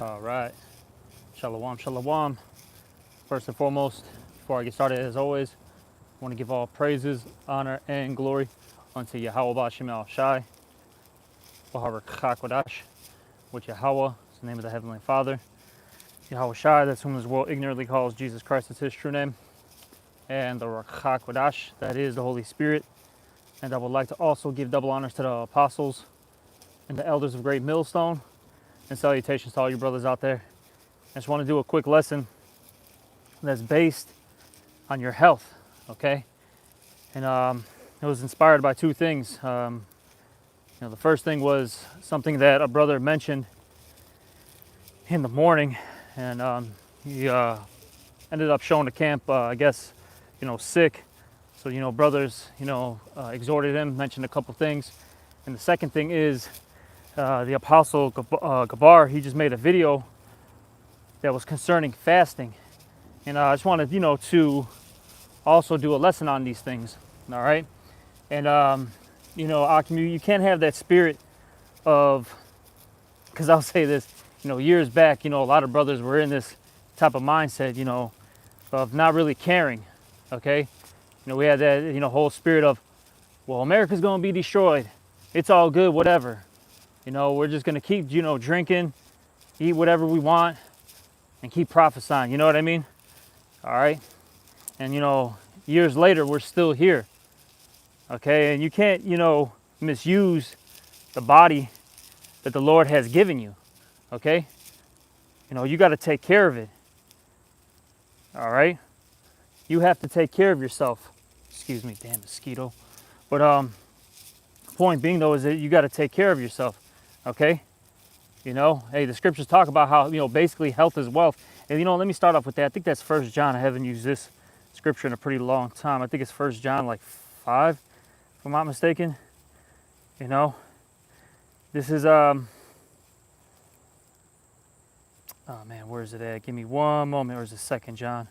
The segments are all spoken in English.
All right. Shalom, shalom. First and foremost, before I get started, as always, I want to give all praises, honor, and glory unto Yahweh Bashim Al Shai, Baharak Chakodash, which Yahweh is the name of the Heavenly Father. Yahweh Shai, that's whom this world ignorantly calls Jesus Christ, is his true name. And the Chakodash, that is the Holy Spirit. And I would like to also give double honors to the apostles and the elders of Great Millstone, and salutations to all you brothers out there. I just want to do a quick lesson that's based on your health, okay? And it was inspired by two things. The first thing was something that a brother mentioned in the morning, and he ended up showing the camp, I guess, sick. So, brothers, exhorted him, mentioned a couple things. And the second thing is the Apostle Gabar, he just made a video that was concerning fasting. And I just wanted, to also do a lesson on these things, all right? And, Akim, you can't have that spirit of, because I'll say this, years back, a lot of brothers were in this type of mindset, of not really caring, okay? We had that, whole spirit of, well, America's going to be destroyed. It's all good, whatever. We're just going to keep, drinking, eat whatever we want, and keep prophesying, you know what I mean? All right? And, years later, we're still here, okay? And you can't, misuse the body that the Lord has given you, okay? You got to take care of it, all right? You have to take care of yourself. Excuse me, damn mosquito. But point being, though, is that you got to take care of yourself, okay? Hey, the scriptures talk about how, basically health is wealth. And, let me start off with that. I think that's 1 John. I haven't used this scripture in a pretty long time. I think it's 1 John, like 5, if I'm not mistaken. This is, oh man, where is it at? Give me one moment. Or is it 2 John?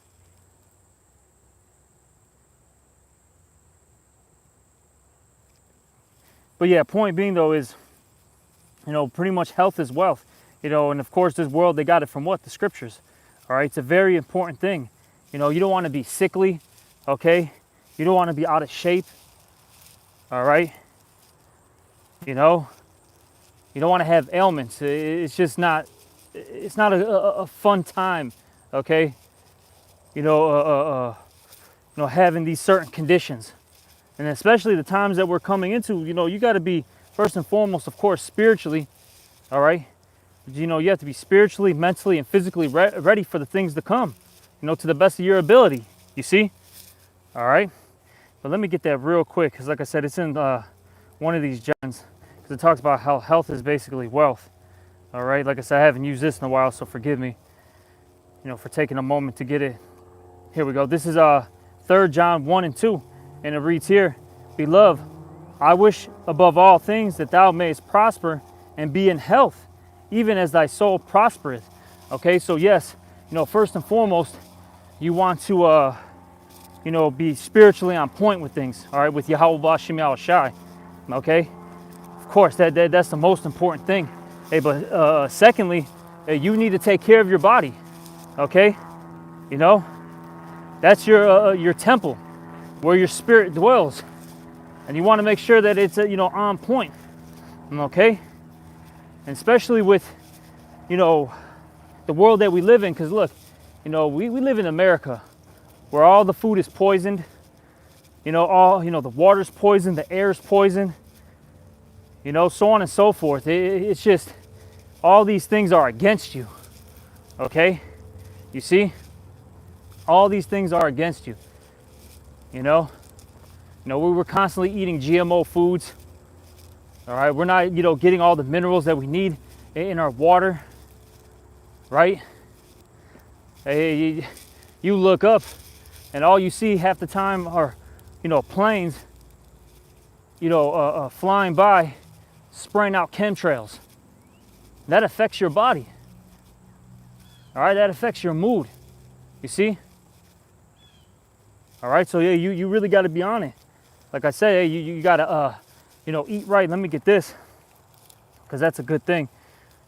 But yeah, point being, though, is, pretty much health is wealth. And of course, this world, they got it from what? The scriptures. All right, it's a very important thing. You don't want to be sickly, okay? You don't want to be out of shape, all right? You don't want to have ailments. It's just not, it's not a fun time, okay? Having these certain conditions. And especially the times that we're coming into, you got to be, first and foremost, of course, spiritually, all right? You have to be spiritually, mentally, and physically ready for the things to come, to the best of your ability, you see? All right? But let me get that real quick, because like I said, it's in one of these Johns, because it talks about how health is basically wealth, all right? Like I said, I haven't used this in a while, so forgive me, for taking a moment to get it. Here we go. This is 3 John 1 and 2, and it reads here, Beloved, I wish above all things that thou mayest prosper and be in health, even as thy soul prospereth. Okay, so yes, first and foremost, you want to, be spiritually on point with things, all right, with Yahweh Bashim Al Shai, okay? Of course, that's the most important thing. Hey, but secondly, you need to take care of your body, okay? That's your temple, where your spirit dwells. And you want to make sure that it's, on point, okay? And especially with, the world that we live in, because look, we live in America, where all the food is poisoned, the water's poisoned, the air's poisoned, so on and so forth. It's just, all these things are against you, okay? You see? All these things are against you, we're constantly eating GMO foods, all right? We're not, getting all the minerals that we need in our water, right? Hey, you look up and all you see half the time are, planes, flying by, spraying out chemtrails. That affects your body, all right? That affects your mood, you see? All right, so yeah, you really got to be on it. Like I say, you got to, eat right. Let me get this, because that's a good thing,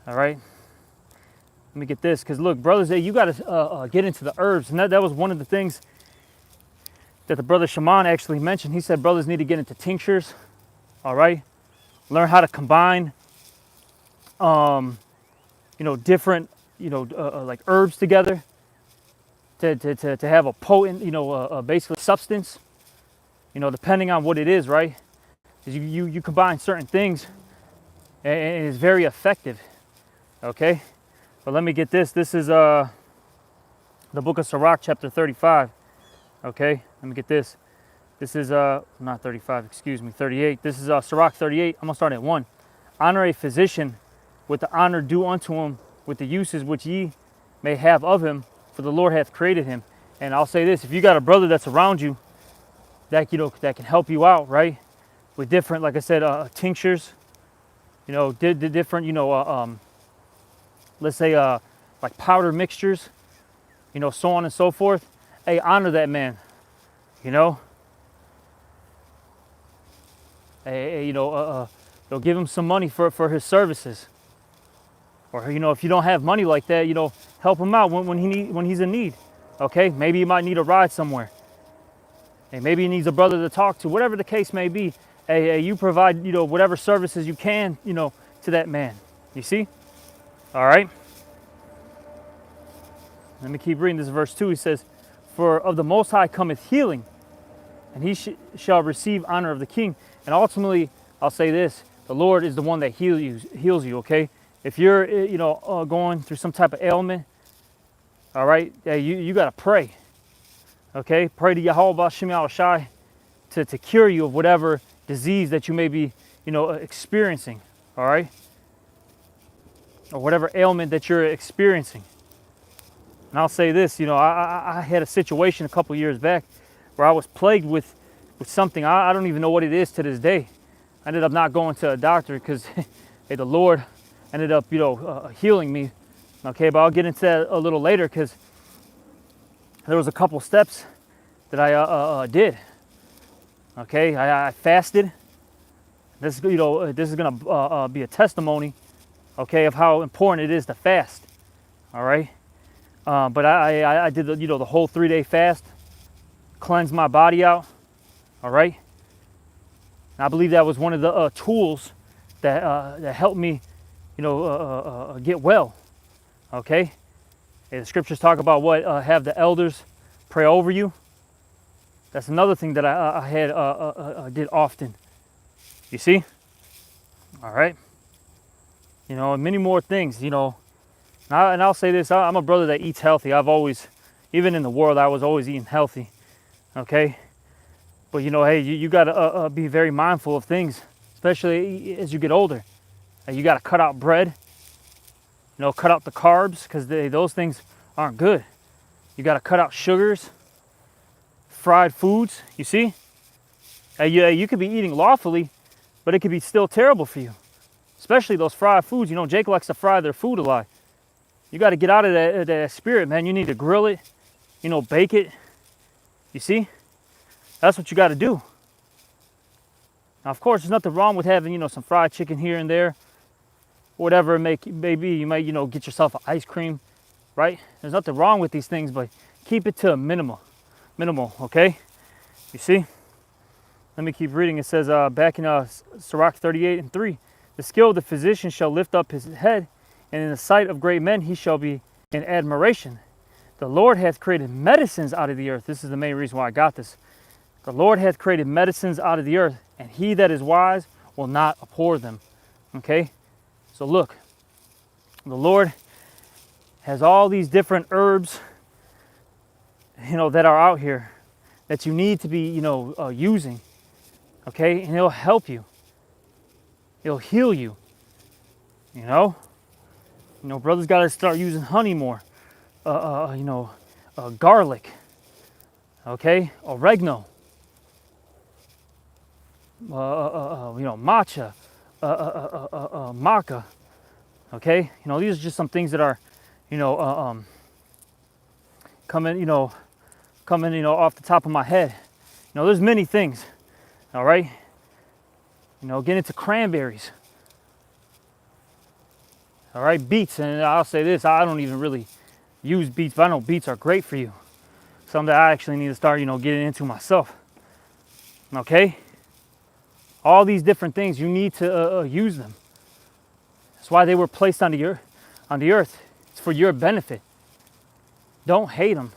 all right? Let me get this, because look, brothers, hey, you got to get into the herbs. And that was one of the things that the brother Shaman actually mentioned. He said brothers need to get into tinctures, all right? Learn how to combine, different, like herbs together to have a potent, basically substance, depending on what it is, right? Because you combine certain things and it's very effective, okay? But let me get this. This is the book of Sirach, chapter 35, okay? Let me get this. This is, not 35, excuse me, 38. This is Sirach 38. I'm going to start at 1. Honor a physician with the honor due unto him, with the uses which ye may have of him, for the Lord hath created him. And I'll say this, if you got a brother that's around you that, that can help you out, right? With different, like I said, tinctures, different, let's say, like powder mixtures, so on and so forth. Hey, honor that man, give him some money for his services. Or, if you don't have money like that, help him out when he's in need, okay? Maybe he might need a ride somewhere. Hey, maybe he needs a brother to talk to, whatever the case may be. Hey, you provide, whatever services you can, to that man. You see? All right? Let me keep reading this verse 2. He says, for of the Most High cometh healing, and he shall receive honor of the king. And ultimately, I'll say this, the Lord is the one that heals you, okay? If you're, going through some type of ailment, all right, you got to pray, okay? Pray to Yahweh B'Shem Yahushai to cure you of whatever disease that you may be, experiencing, all right? Or whatever ailment that you're experiencing. And I'll say this, I had a situation a couple years back where I was plagued with something. I don't even know what it is to this day. I ended up not going to a doctor because hey, the Lord ended up, healing me. Okay, but I'll get into that a little later because there was a couple steps that I did. Okay, I fasted. This is gonna be a testimony, okay, of how important it is to fast. All right, but I did the whole 3-day fast, cleanse my body out. All right, and I believe that was one of the tools that helped me, get well. Okay, and the scriptures talk about what have the elders pray over you. That's another thing that I did often. You see? All right. And many more things. And I'll say this: I'm a brother that eats healthy. I've always, even in the world, I was always eating healthy. Okay. But hey, you got to be very mindful of things, especially as you get older. You got to cut out bread. Cut out the carbs because those things aren't good. You got to cut out sugars, fried foods. You see? You could be eating lawfully, but it could be still terrible for you. Especially those fried foods. Jake likes to fry their food a lot. You got to get out of that spirit, man. You need to grill it, bake it. You see? That's what you got to do. Now, of course, there's nothing wrong with having, some fried chicken here and there. Whatever it may be, you might, get yourself an ice cream, right? There's nothing wrong with these things, but keep it to a minimal, okay? You see? Let me keep reading. It says back in Sirach 38:3, the skill of the physician shall lift up his head, and in the sight of great men he shall be in admiration. The Lord hath created medicines out of the earth. This is the main reason why I got this. The Lord hath created medicines out of the earth, and he that is wise will not abhor them. Okay? So look, the Lord has all these different herbs, that are out here that you need to be, using. Okay? And it'll help you. It'll heal you. Brothers got to start using honey more. Garlic. Okay? Oregano. Matcha. Maca. Okay? These are just some things that are, coming off the top of my head. There's many things. All right? Get into cranberries. All right, beets, and I'll say this, I don't even really use beets, but I know beets are great for you. Something that I actually need to start, getting into myself. Okay? All these different things, you need to use them. That's why they were placed on the earth. It's for your benefit. Don't hate them.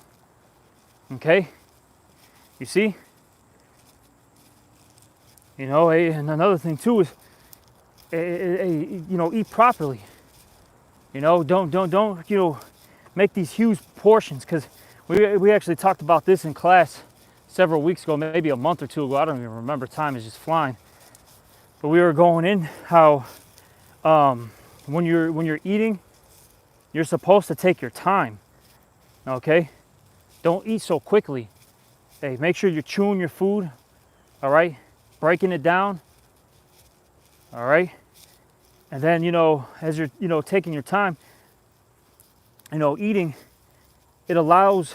Okay? You see? And another thing too is, eat properly. Don't make these huge portions, because we actually talked about this in class several weeks ago, maybe a month or two ago. I don't even remember. Time is just flying. But we were going in how when you're eating, you're supposed to take your time. Okay? Don't eat so quickly. Hey, make sure you're chewing your food. All right? Breaking it down. All right? And then, as you're, taking your time, eating, it allows,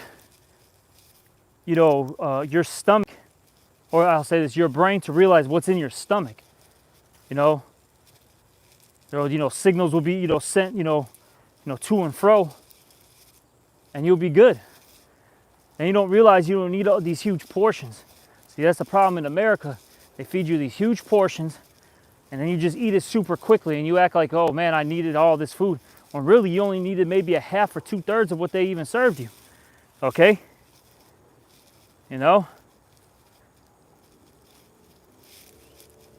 your stomach, or I'll say this, your brain to realize what's in your stomach. Signals will be, sent, to and fro, and you'll be good. And you don't realize you don't need all these huge portions. See, that's the problem in America. They feed you these huge portions, and then you just eat it super quickly, and you act like, oh man, I needed all this food. When really you only needed maybe a half or 2/3 of what they even served you. Okay? You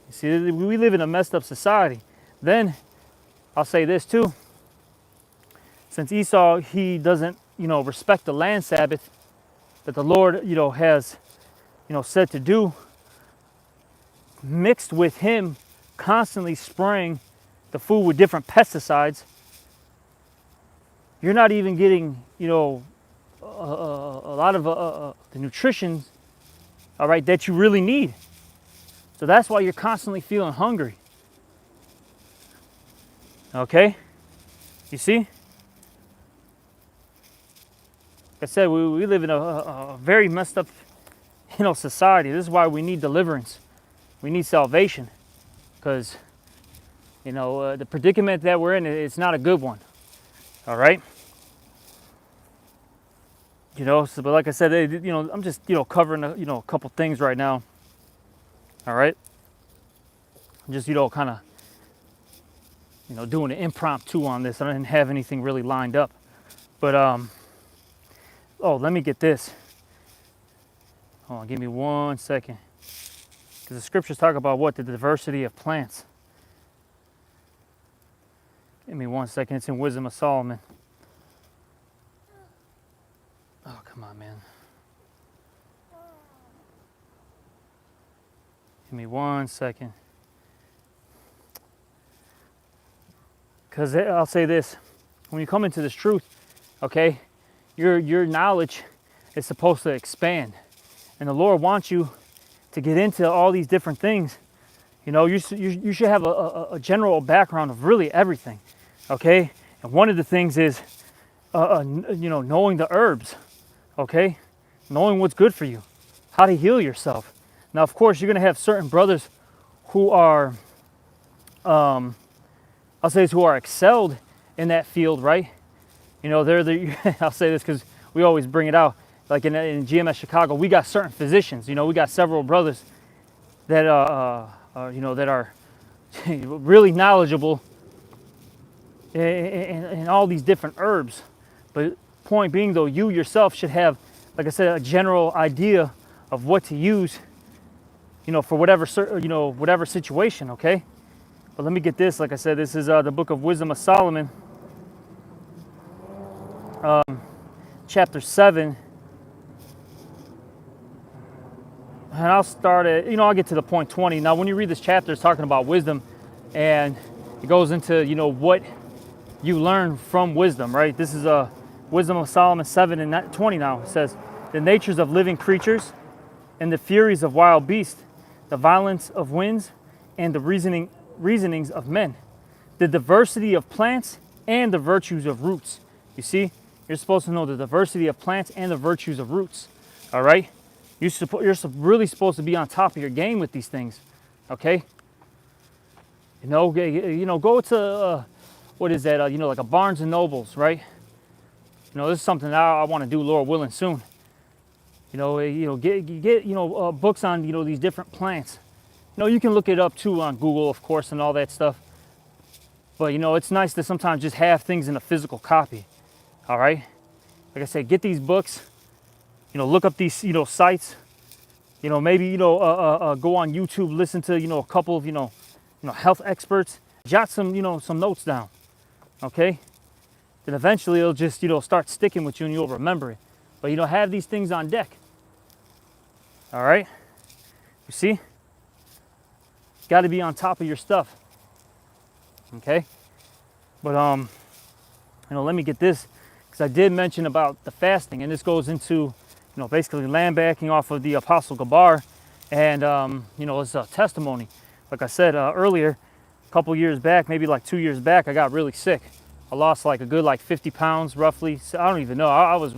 see, we live in a messed up society. Then, I'll say this too. Since Esau, he doesn't, respect the land Sabbath that the Lord, has, said to do, mixed with him constantly spraying the food with different pesticides, you're not even getting, a lot of the nutrition, all right, that you really need. So that's why you're constantly feeling hungry. Okay? You see? Like I said, we live in a very messed up, society. This is why we need deliverance. We need salvation. Because, the predicament that we're in, it's not a good one. All right? But like I said, I'm just, covering, a couple things right now. All right? Just, kind of, doing an impromptu on this. I didn't have anything really lined up. But, let me get this. Hold on, give me 1 second. Because the scriptures talk about what? The diversity of plants. Give me 1 second. It's in Wisdom of Solomon. Oh, come on, man. Give me 1 second. Because I'll say this. When you come into this truth, okay, your knowledge is supposed to expand. And the Lord wants you to get into all these different things. You should have a general background of really everything, okay? And one of the things is, knowing the herbs, okay? Knowing what's good for you, how to heal yourself. Now, of course, you're going to have certain brothers who are, who are excelled in that field, right? I'll say this because we always bring it out. Like in GMS Chicago, we got certain physicians. We got several brothers that that are really knowledgeable in all these different herbs. But point being, though, you yourself should have, like I said, a general idea of what to use, for whatever whatever situation. Okay. But let me get this. Like I said, this is the Book of Wisdom of Solomon, chapter 7. And I'll start at, I'll get to the point 20. Now, when you read this chapter, it's talking about wisdom, and it goes into, what you learn from wisdom, right? This is Wisdom of Solomon 7 and 20 now. It says, the natures of living creatures and the furies of wild beasts, the violence of winds and the reasonings of men, the diversity of plants and the virtues of roots. You see, you're supposed to know the diversity of plants and the virtues of roots, all right? You're really supposed to be on top of your game with these things, okay? Go to what is that? Like a Barnes and Nobles, right? This is something that I want to do, Lord willing, soon. Get books on these different plants. You can look it up too on Google, of course, and all that stuff. But it's nice to sometimes just have things in a physical copy. All right. Like I said, get these books. Look up these sites. Maybe go on YouTube, listen to a couple of health experts. Jot some some notes down. Okay. Then eventually it'll just start sticking with you and you'll remember it. But have these things on deck. All right. You see? Got to be on top of your stuff. Okay. But let me get this, because I did mention about the fasting, and this goes into basically land backing off of the Apostle Gabar, and it's a testimony. Like I said earlier, a couple years back, maybe like 2 years back, I got really sick. I lost like a good 50 pounds roughly. So I don't even know. I was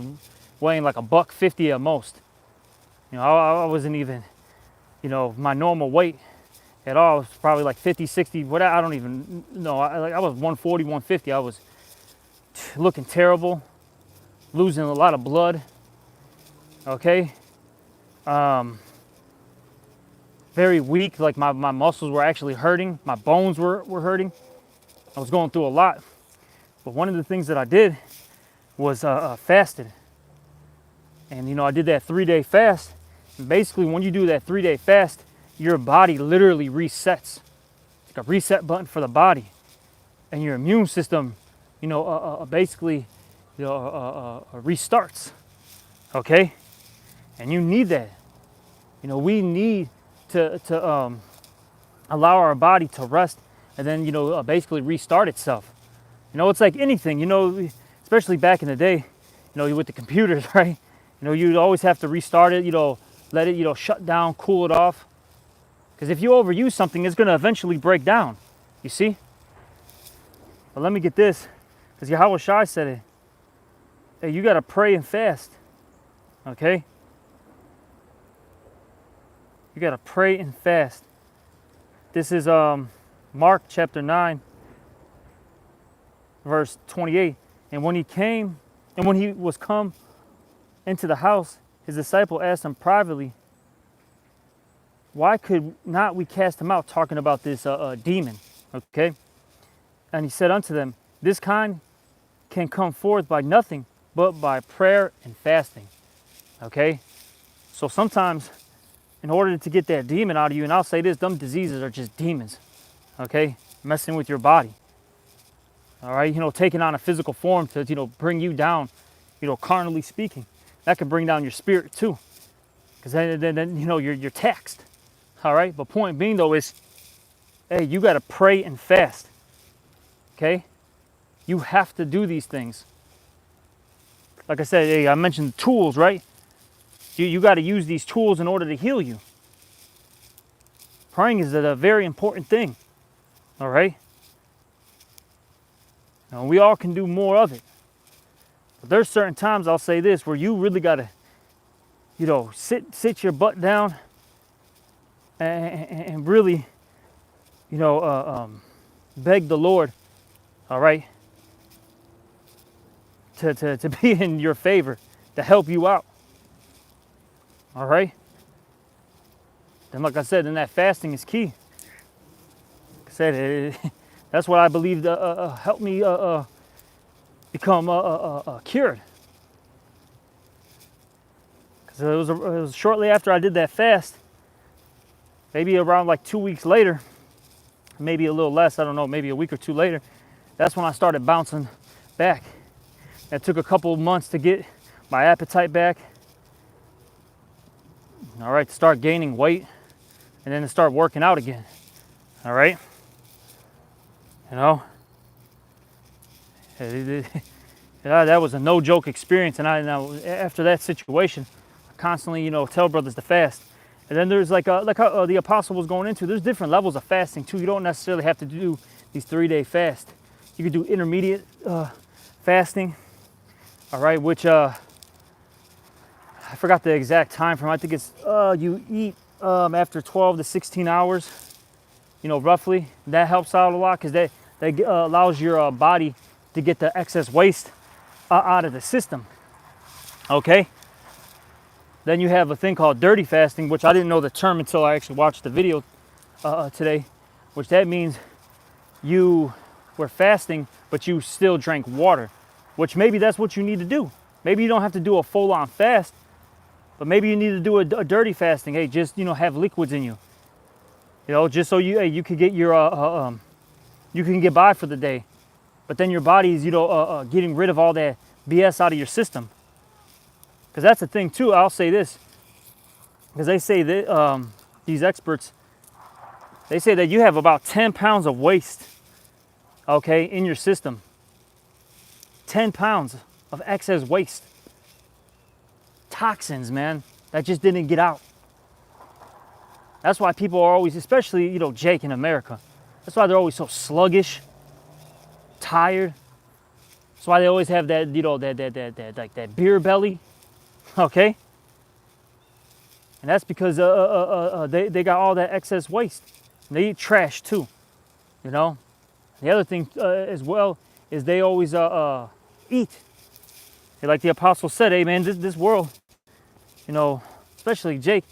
weighing like $150 at most. I wasn't even my normal weight at all. It was probably like 50, 60, what, I don't even know. I was 140, 150. I was looking terrible, losing a lot of blood. Okay. Very weak, like my muscles were actually hurting. My bones were hurting. I was going through a lot. But one of the things that I did was fasted. And I did that 3-day fast. And basically when you do that 3-day fast, your body literally resets. It's like a reset button for the body. And your immune system, basically restarts. Okay? And you need that. We need to allow our body to rest and then, basically restart itself. It's like anything, especially back in the day, with the computers, right? You'd always have to restart it, let it, shut down, cool it off. Because if you overuse something, it's going to eventually break down. You see? But let me get this, because Yahweh Shai said it. Hey, you got to pray and fast. Okay? You got to pray and fast. This is Mark chapter 9, verse 28. And when he was come into the house, his disciple asked him privately, why could not we cast him out? Talking about this demon. Okay? And he said unto them, this kind can come forth by nothing but by prayer and fasting. Okay? So sometimes, in order to get that demon out of you, and I'll say this, them diseases are just demons. Okay? Messing with your body. All right? Taking on a physical form to, bring you down, carnally speaking. That can bring down your spirit too. Because then you're taxed. All right? But point being though is, hey, you got to pray and fast. Okay? You have to do these things. Like I said, hey, I mentioned tools, right? You got to use these tools in order to heal you. Praying is a very important thing. All right? Now, we all can do more of it. But there's certain times, I'll say this, where you really got to, sit your butt down and really, beg the Lord, all right, to be in your favor, to help you out. All right? Then like I said, then that fasting is key. Like I said, that's what I believe helped me become cured. Because it was shortly after I did that fast, maybe around like 2 weeks later, maybe a little less, I don't know, maybe a week or two later, that's when I started bouncing back. It took a couple of months to get my appetite back. All right, to start gaining weight and then to start working out again. All right? That was a no joke experience. And after that situation, I constantly, tell brothers to fast. And then there's like how the apostle was going into, there's different levels of fasting too. You don't necessarily have to do these 3-day fasts. You could do intermediate fasting. All right, which I forgot the exact time frame. I think it's you eat after 12 to 16 hours, roughly. That helps out a lot because that allows your body to get the excess waste out of the system. Okay? Then you have a thing called dirty fasting, which I didn't know the term until I actually watched the video today, which that means you were fasting, but you still drank water, which maybe that's what you need to do. Maybe you don't have to do a full-on fast, but maybe you need to do a dirty fasting. Hey, just, have liquids in you. Just so you could get your, you can get by for the day. But then your body's, getting rid of all that BS out of your system. Because that's the thing too, I'll say this. Because they say that, these experts, they say that you have about 10 pounds of waste, okay, in your system. 10 pounds of excess waste. Toxins, man, that just didn't get out. That's why people are always, especially, Jake in America, that's why they're always so sluggish, tired. That's why they always have that, that beer belly, okay? And that's because they got all that excess waste. And they eat trash too, The other thing as well is they always eat. Like the apostle said, hey man, this world, especially Jake,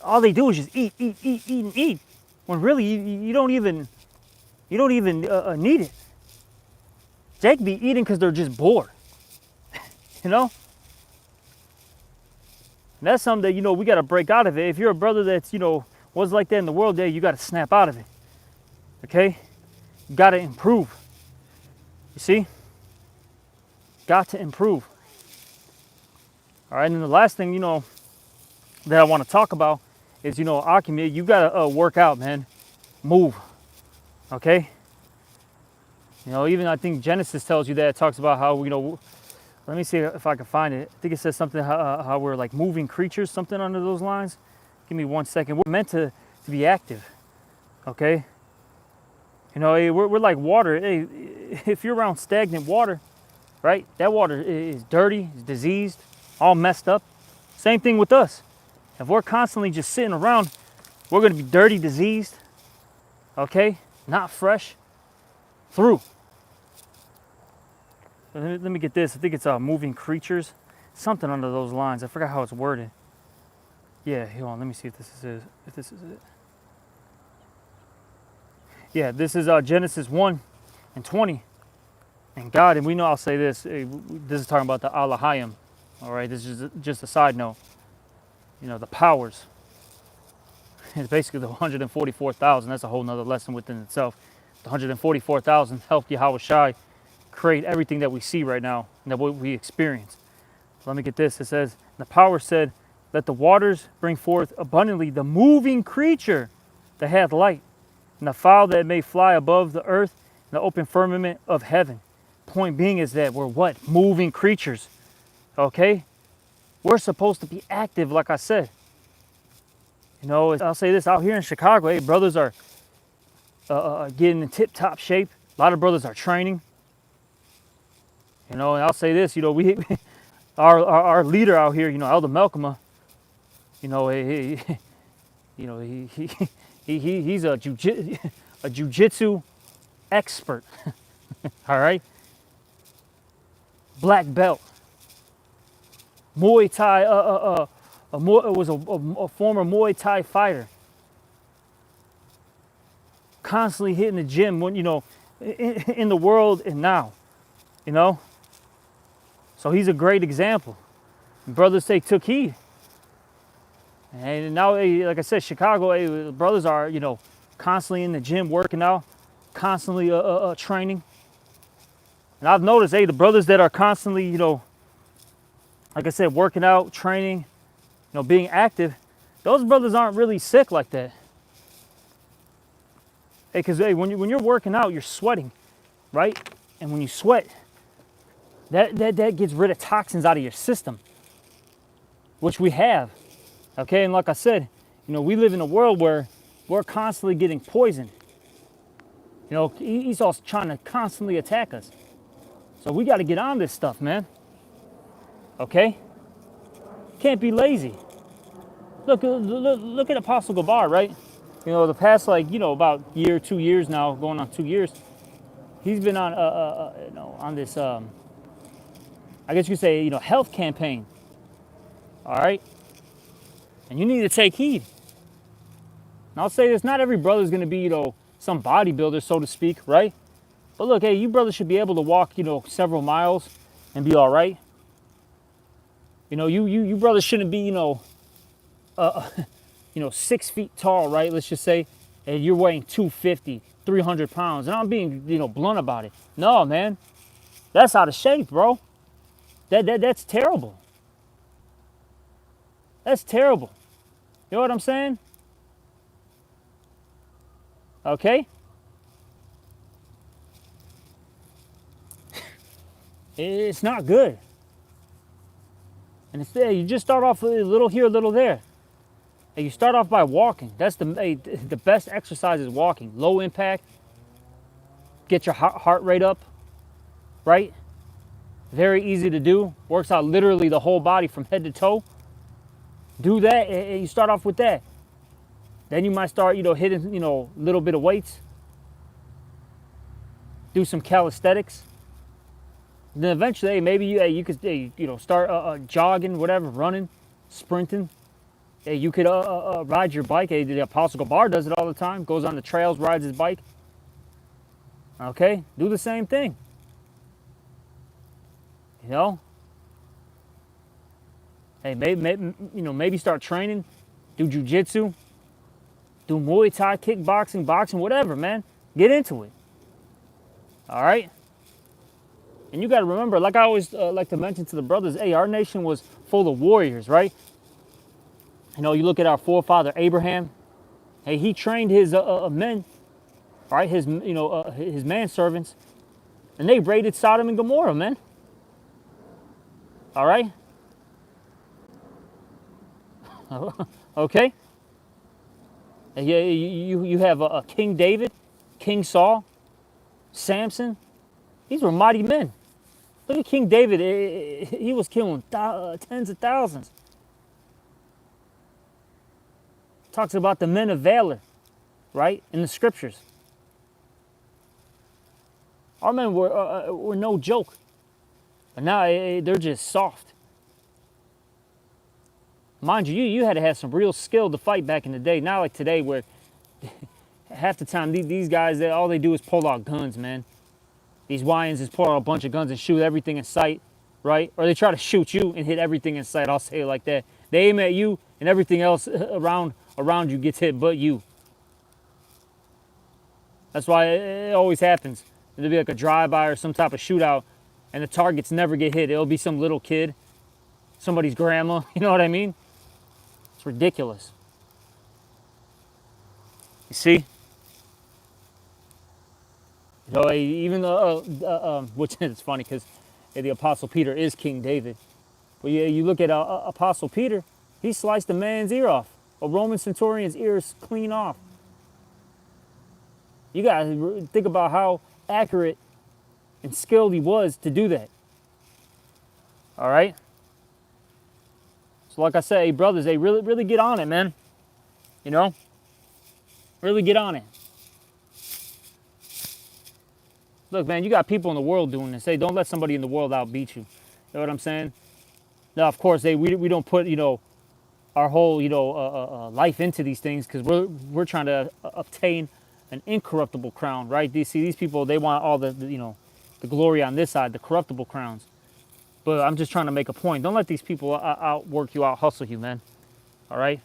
all they do is just eat, and eat. When really you don't even need it. Jake be eating because they're just bored, And that's something that we got to break out of it. If you're a brother that's was like that in the world, you got to snap out of it. Okay, you got to improve. You see, got to improve. All right, and then the last thing that I want to talk about is Akimi, you gotta work out, man. Move. Okay? Even I think Genesis tells you that. It talks about how, let me see if I can find it. I think it says something how we're like moving creatures, something under those lines. Give me 1 second. We're meant to be active. Okay? We're like water. Hey, if you're around stagnant water, right? That water is dirty, is diseased, all messed up. Same thing with us. If we're constantly just sitting around, we're going to be dirty, diseased, okay? Not fresh. Through. Let me get this. I think it's moving creatures. Something under those lines. I forgot how it's worded. Yeah, hold on. Let me see if this is it. Yeah, this is Genesis 1:20. And God, and we know I'll say this. This is talking about the Alahayim. All right, this is just a side note. The powers. It's basically the 144,000. That's a whole nother lesson within itself. The 144,000 helped Yahawashi create everything that we see right now and that what we experience. Let me get this. It says, the power said, let the waters bring forth abundantly the moving creature that hath light, and the fowl that may fly above the earth, and the open firmament of heaven. Point being is that we're what? Moving creatures. Okay? We're supposed to be active, like I said. I'll say this, out here in Chicago, hey, brothers are getting in tip-top shape. A lot of brothers are training. And I'll say this, we our leader out here, Elder Malcolm, he's a jiu-jitsu expert. All right? Black belt. Muay Thai, was a former Muay Thai fighter. Constantly hitting the gym when, in the world and now, So he's a great example. Brothers took heed. And now, like I said, Chicago, brothers are, constantly in the gym working out, constantly training. And I've noticed, the brothers that are constantly, like I said, working out, training, being active, those brothers aren't really sick like that. Because when you're working out, you're sweating, right? And when you sweat, that gets rid of toxins out of your system, which we have, okay? And like I said, we live in a world where we're constantly getting poisoned. Esau's trying to constantly attack us. So we got to get on this stuff, man. Okay? Can't be lazy. Look at Apostle Gabar, right? The past, about year, 2 years now, going on 2 years, he's been on on this I guess you could say health campaign. All right, and you need to take heed. And I'll say this: not every brother is going to be some bodybuilder, so to speak, right? But look, hey, you brothers should be able to walk several miles and be all right. You brothers shouldn't be 6 feet tall, right? Let's just say, and you're weighing 250, 300 pounds. And I'm being, blunt about it. No, man, that's out of shape, bro. That's terrible. That's terrible. You know what I'm saying? Okay? It's not good. And you just start off a little here, a little there. And you start off by walking. That's the best exercise is walking. Low impact. Get your heart rate up, right? Very easy to do. Works out literally the whole body from head to toe. Do that, and you start off with that. Then you might start, hitting, a little bit of weights. Do some calisthenics. Then eventually, maybe you could, start jogging, whatever, running, sprinting. You could ride your bike. The Apostle Gabar does it all the time. Goes on the trails, rides his bike. Okay, do the same thing. Hey, maybe start training. Do jujitsu. Do Muay Thai, kickboxing, boxing, whatever, man. Get into it. All right. And you got to remember, like I always like to mention to the brothers, hey, our nation was full of warriors, right? You look at our forefather Abraham. Hey, he trained his men, all right, his manservants, and they raided Sodom and Gomorrah, man. All right. Okay. And you have King David, King Saul, Samson. These were mighty men. Look at King David. He was killing tens of thousands. Talks about the men of valor, right, in the scriptures. Our men were no joke. But now they're just soft. Mind you, you had to have some real skill to fight back in the day. Not like today where half the time these guys, all they do is pull out guns, man. These YNs just pull out a bunch of guns and shoot everything in sight, right? Or they try to shoot you and hit everything in sight. I'll say it like that. They aim at you and everything else around you gets hit but you. That's why it always happens. There'll be like a drive-by or some type of shootout and the targets never get hit. It'll be some little kid, somebody's grandma, you know what I mean? It's ridiculous. You see? Even which is funny because the Apostle Peter is King David. But yeah, you look at Apostle Peter, he sliced a man's ear off. A Roman centurion's ears clean off. You gotta think about how accurate and skilled he was to do that. All right? So like I say, brothers, they really get on it, man. Really get on it. Look, man, you got people in the world doing this. Hey, don't let somebody in the world outbeat you. You know what I'm saying? Now, of course, we don't put, our whole, life into these things because we're trying to obtain an incorruptible crown, right? These people, they want all the glory on this side, the corruptible crowns. But I'm just trying to make a point. Don't let these people outwork you, out-hustle you, man. All right?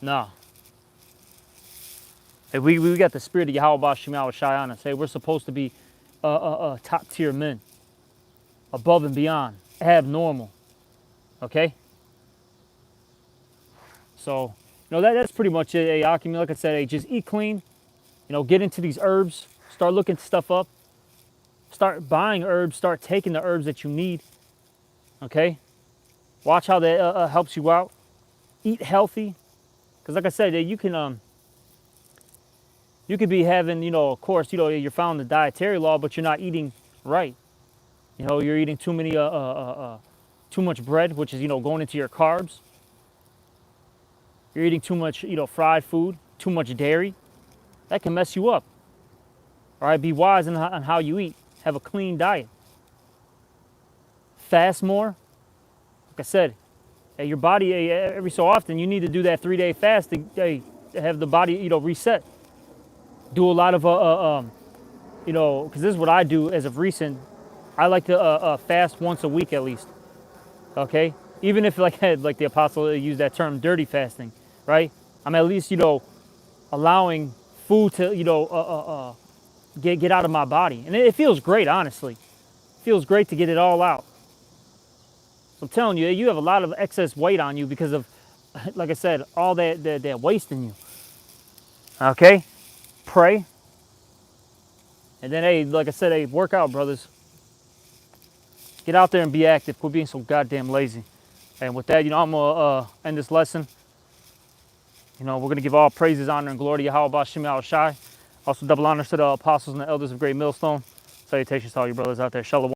No. Hey, we got the spirit of Yahweh Shemel Shai on us. Hey, we're supposed to be top-tier men. Above and beyond. Abnormal. Okay? So, that's pretty much it, hey, Akim. Like I said, hey, just eat clean. Get into these herbs. Start looking stuff up. Start buying herbs. Start taking the herbs that you need. Okay? Watch how that helps you out. Eat healthy. Because like I said, you can you could be having, of course, you're following the dietary law, but you're not eating right. You're eating too much bread, which is, going into your carbs. You're eating too much, fried food, too much dairy. That can mess you up. All right, be wise on how you eat. Have a clean diet. Fast more. Like I said, your body, every so often, you need to do that 3-day fast to have the body, reset. Do a lot of, because this is what I do as of recent. I like to fast once a week at least. Okay, even if like the apostle used that term, dirty fasting, right? I'm at least allowing food to get out of my body, and it feels great. Honestly, it feels great to get it all out. So I'm telling you, you have a lot of excess weight on you because of, like I said, all that waste in you. Okay, pray, and then hey, like I said, hey, work out, brothers. Get out there and be active. Quit being so goddamn lazy. And with that, I'm gonna end this lesson. We're gonna give all praises, honor, and glory to Yahweh B'Shem Yahweh Shai. Also, double honors to the apostles and the elders of Great Millstone. Salutations to all you brothers out there. Shalom.